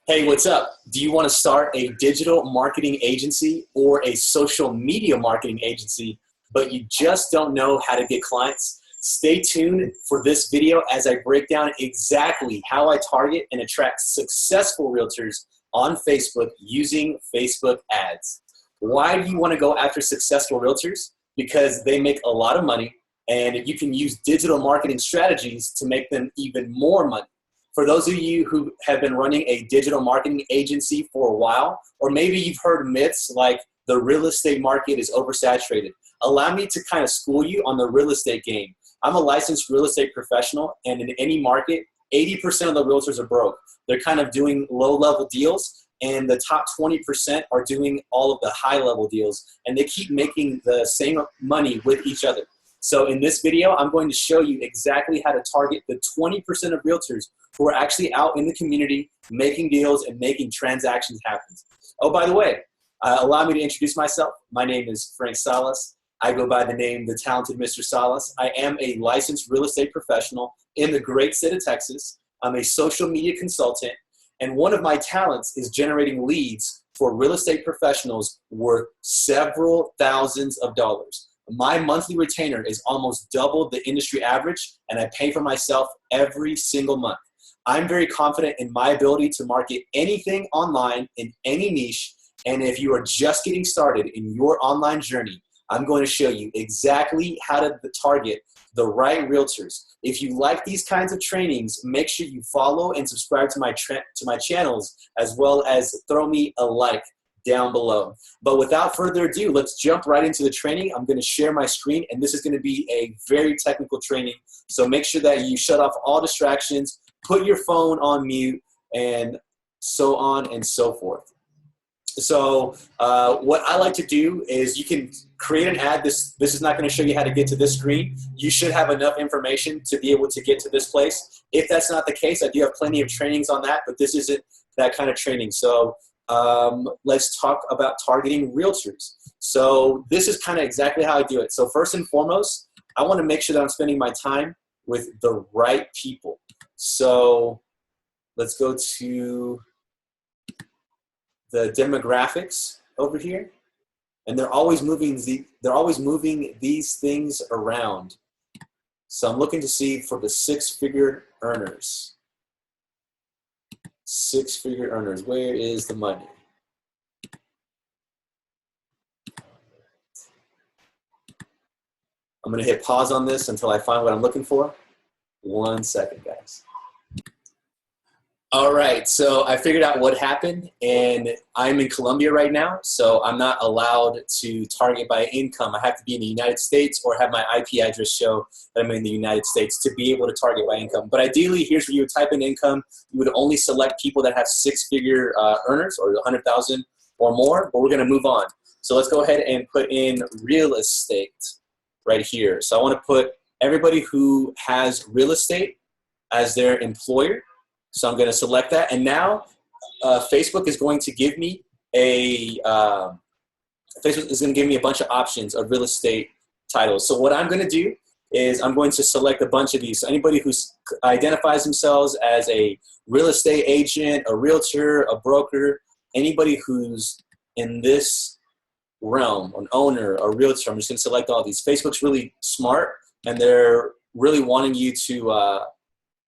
Hey, what's up? Do you want to start a digital marketing agency or a social media marketing agency, but you just don't know how to get clients? Stay tuned for this video as I break down exactly how I target and attract successful realtors on Facebook using Facebook ads. Why do you want to go after successful realtors? Because they make a lot of money and you can use digital marketing strategies to make them even more money. For those of you who have been running a digital marketing agency for a while, or maybe you've heard myths like the real estate market is oversaturated, allow me to kind of school you on the real estate game. I'm a licensed real estate professional, and in any market, 80% of the realtors are broke. They're kind of doing low-level deals, and the top 20% are doing all of the high-level deals, and they keep making the same money with each other. So in this video, I'm going to show you exactly how to target the 20% of realtors who are actually out in the community making deals and making transactions happen. Oh, by the way, allow me to introduce myself. My name is Frank Salas. I go by the name The Talented Mr. Salas. I am a licensed real estate professional in the great state of Texas. I'm a social media consultant, and one of my talents is generating leads for real estate professionals worth several thousands of dollars. My monthly retainer is almost double the industry average, and I pay for myself every single month. I'm very confident in my ability to market anything online in any niche, and if you are just getting started in your online journey, I'm going to show you exactly how to target the right realtors. If you like these kinds of trainings, make sure you follow and subscribe to my channels, as well as throw me a like down below. But without further ado, let's jump right into the training. I'm going to share my screen, and this is going to be a very technical training. So make sure that you shut off all distractions, put your phone on mute, and so on and so forth. So what I like to do is you can create an ad. This is not going to show you how to get to this screen. You should have enough information to be able to get to this place. If that's not the case, I do have plenty of trainings on that, but this isn't that kind of training. So let's talk about targeting realtors. So this is kind of exactly how I do it. So first and foremost, I want to make sure that I'm spending my time with the right people. So let's go to the demographics over here, and they're always moving these things around. So I'm looking to see for the six-figure earners. Six-figure earners, where is the money? I'm going to hit pause on this until I find what I'm looking for. 1 second, guys. All right, so I figured out what happened, and I'm in Colombia right now, so I'm not allowed to target by income. I have to be in the United States or have my IP address show that I'm in the United States to be able to target by income. But ideally, here's where you would type in income. You would only select people that have six-figure earners or 100,000 or more, but we're going to move on. So let's go ahead and put in real estate right here. So I want to put everybody who has real estate as their employer. So I'm going to select that, and now Facebook is going to give me a bunch of options of real estate titles. So what I'm going to do is I'm going to select a bunch of these. So anybody who identifies themselves as a real estate agent, a realtor, a broker, anybody who's in this realm, an owner, a realtor, I'm just going to select all these. Facebook's really smart, and they're really wanting you to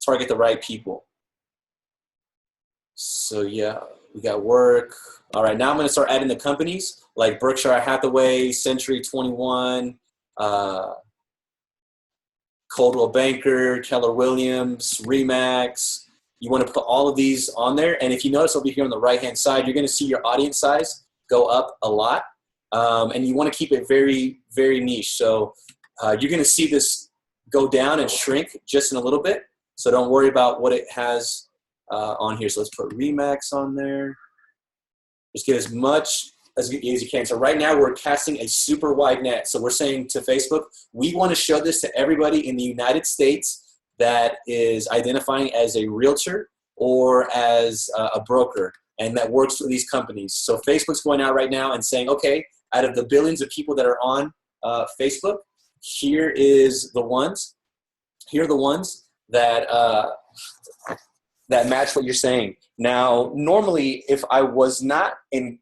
target the right people. So yeah, we got work. All right, now I'm going to start adding the companies like Berkshire Hathaway, Century 21, Coldwell Banker, Keller Williams, REMAX. You want to put all of these on there. And if you notice over here on the right-hand side, you're going to see your audience size go up a lot. And you want to keep it very, very niche. So you're going to see this go down and shrink just in a little bit. So don't worry about what it has on here. So let's put REMAX on there. Just get as much as you can. So right now we're casting a super wide net. So we're saying to Facebook, we want to show this to everybody in the United States that is identifying as a realtor or as a broker and that works for these companies. So Facebook's going out right now and saying, okay, out of the billions of people that are on Facebook, here are the ones that that match what you're saying. Now, normally, if I was not in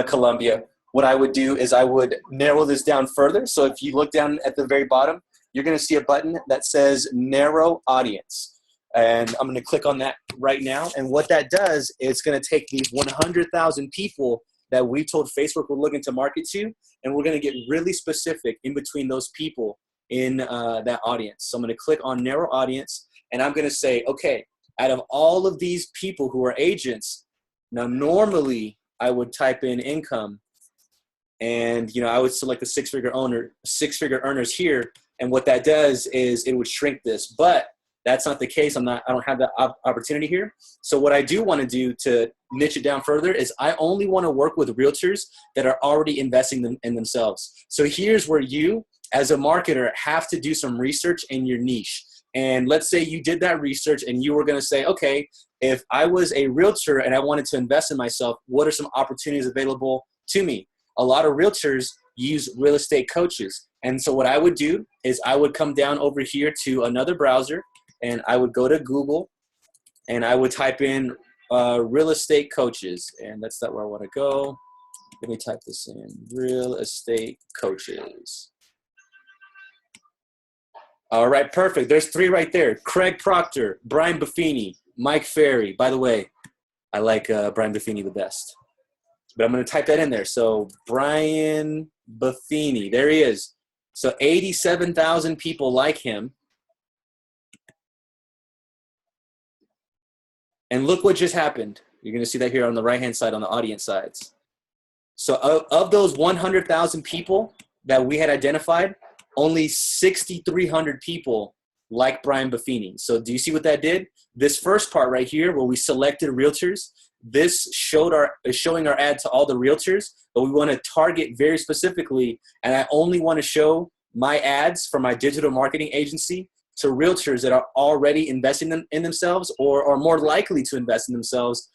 Colombia, what I would do is I would narrow this down further. So if you look down at the very bottom, you're going to see a button that says narrow audience. And I'm going to click on that right now. And what that does, it's going to take these 100,000 people that we told Facebook we're looking to market to, and we're going to get really specific in between those people in that audience. So I'm going to click on narrow audience, and I'm going to say, okay, out of all of these people who are agents, now normally I would type in income, and I would select the six-figure earners here. And what that does is it would shrink this, but that's not the case. I don't have that opportunity here. So what I do want to do to niche it down further is I only want to work with realtors that are already investing in themselves. So here's where you, as a marketer, have to do some research in your niche. And let's say you did that research and you were going to say, okay, if I was a realtor and I wanted to invest in myself, what are some opportunities available to me? A lot of realtors use real estate coaches. And so what I would do is I would come down over here to another browser, and I would go to Google, and I would type in real estate coaches. And that's not where I want to go. Let me type this in, real estate coaches. All right, perfect. There's 3 right there. Craig Proctor, Brian Buffini, Mike Ferry. By the way, I like Brian Buffini the best. But I'm going to type that in there. So Brian Buffini, there he is. So 87,000 people like him. And look what just happened. You're going to see that here on the right-hand side, on the audience sides. So of those 100,000 people that we had identified, only 6,300 people like Brian Buffini. So do you see what that did? This first part right here where we selected realtors, this is showing our ad to all the realtors, but we want to target very specifically, and I only want to show my ads for my digital marketing agency to realtors that are already investing in themselves or are more likely to invest in themselves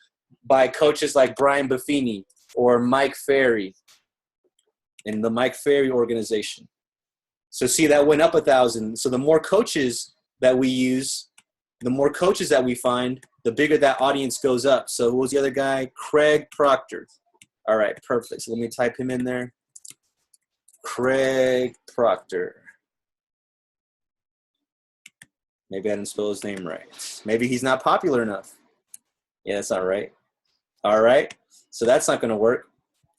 by coaches like Brian Buffini or Mike Ferry in the Mike Ferry organization. So see, that went up 1,000. So the more coaches that we use, the more coaches that we find, the bigger that audience goes up. So who was the other guy? Craig Proctor. All right, perfect. So let me type him in there. Craig Proctor. Maybe I didn't spell his name right. Maybe he's not popular enough. Yeah, that's not right. All right, so that's not going to work.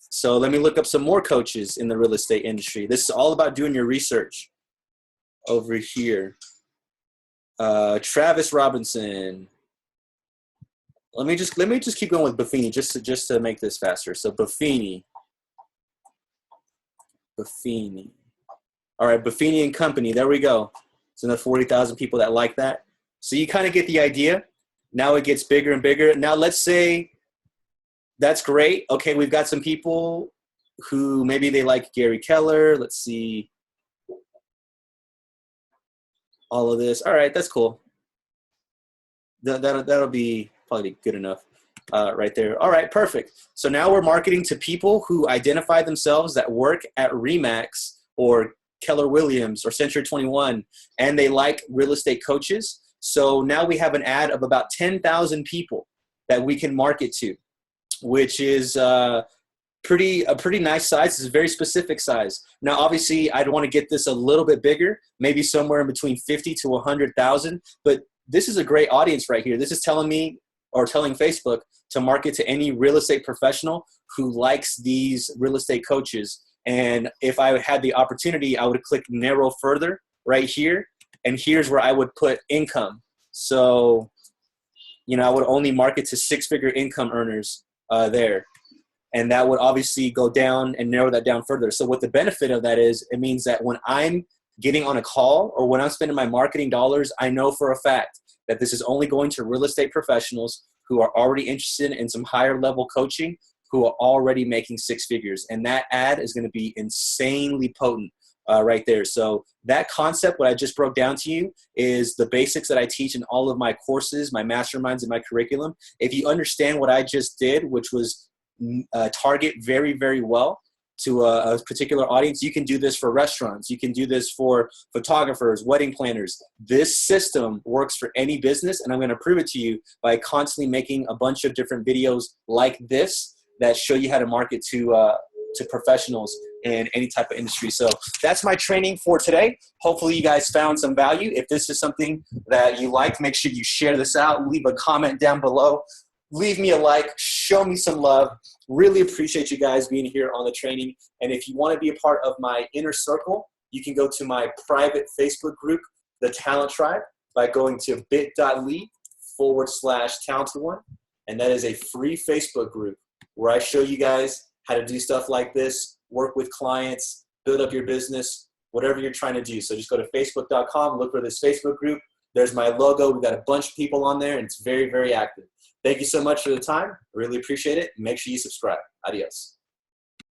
So let me look up some more coaches in the real estate industry. This is all about doing your research. Over here, Travis Robinson. Let me just keep going with Buffini just to make this faster. So Buffini. All right, Buffini and Company. There we go. So another 40,000 people that like that. So you kind of get the idea. Now it gets bigger and bigger. Now let's say that's great. Okay, we've got some people who maybe they like Gary Keller. Let's see. All of this. All right, that's cool. That'll be probably good enough right there. All right, perfect. So now we're marketing to people who identify themselves that work at REMAX or Keller Williams or Century 21, and they like real estate coaches. So now we have an ad of about 10,000 people that we can market to, which is a pretty nice size. It's a very specific size. Now, obviously, I'd want to get this a little bit bigger, maybe somewhere in between 50 to 100,000. But this is a great audience right here. This is telling me or telling Facebook to market to any real estate professional who likes these real estate coaches. And if I had the opportunity, I would click narrow further right here. And here's where I would put income. So, I would only market to 6-figure income earners there. And that would obviously go down and narrow that down further. So what the benefit of that is, it means that when I'm getting on a call or when I'm spending my marketing dollars, I know for a fact that this is only going to real estate professionals who are already interested in some higher level coaching, who are already making 6 figures. And that ad is going to be insanely potent right there. So that concept, what I just broke down to you, is the basics that I teach in all of my courses, my masterminds, and my curriculum. If you understand what I just did, which was target very, very well, a particular audience. You can do this for restaurants. You can do this for photographers, wedding planners. This system works for any business, and I'm going to prove it to you by constantly making a bunch of different videos like this that show you how to market to professionals in any type of industry. So that's my training for today. Hopefully you guys found some value. If this is something that you like, make sure you share this out. Leave a comment down below. Leave me a like. Show me some love. Really appreciate you guys being here on the training. And if you want to be a part of my inner circle, you can go to my private Facebook group, The Talent Tribe, by going to bit.ly/talented1. And that is a free Facebook group where I show you guys how to do stuff like this, work with clients, build up your business, whatever you're trying to do. So just go to facebook.com, look for this Facebook group. There's my logo. We've got a bunch of people on there, and it's very, very active. Thank you so much for the time. I really appreciate it. Make sure you subscribe. Adios.